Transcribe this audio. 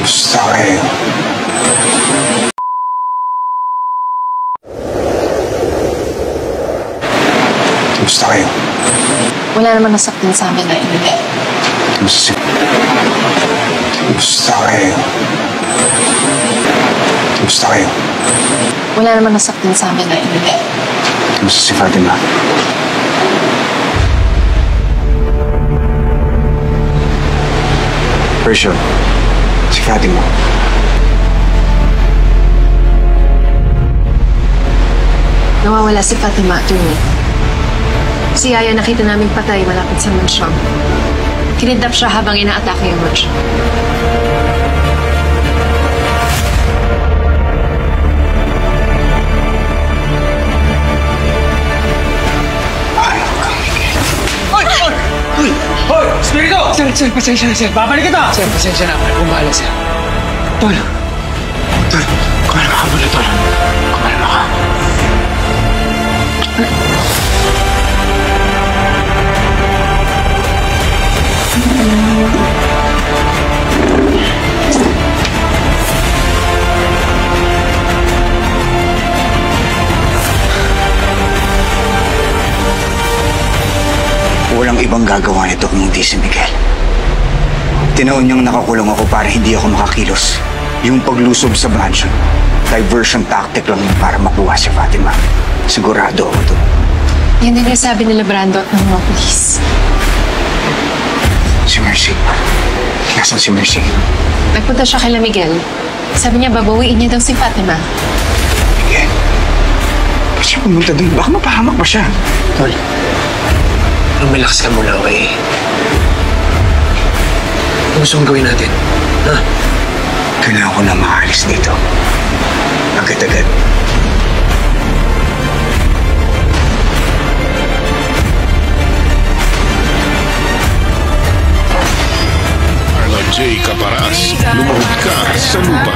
Gusto kayo. Gusto kayo. Wala naman nasaktan sa amin na hindi. Gusto kayo. Gusto kayo. Wala naman nasaktan sa amin na hindi. Gusto si Fatima. For sure. Si Fatima. Nawawala si Fatima, Atty. Si Yaya nakita naming patay malapit sa mansyon. Kinidnap siya habang ina-atake yung mansyon. Hoy! Spirito! Sir, pasensya na, sir. Babalik kita! Sir, pasensya na. Kumahala, sir. Tol! Kumalama ka muna, Tol. Kumalama ka. Walang ibang gagawa nito kung hindi si Miguel. Tinaon niyang nakakulong ako para hindi ako makakilos. Yung paglusob sa mansion, diversion tactic lang yun para makuha si Fatima. Sigurado ako doon. Yan din yung sabi nila Brando at ng mga polis. Si Mercy. Nasaan si Mercy? Nagpunta siya kay Miguel. Sabi niya babawiin niya daw si Fatima. Miguel? Ba't siya pumunta doon? Baka mapahamak pa siya. Tol, relax ka muna, okay? Ano gusto mong gawin natin? Ha? Kailangan ko na maalis dito. Agad-agad. Arla J. Caparas, lumahod ka sa lupa.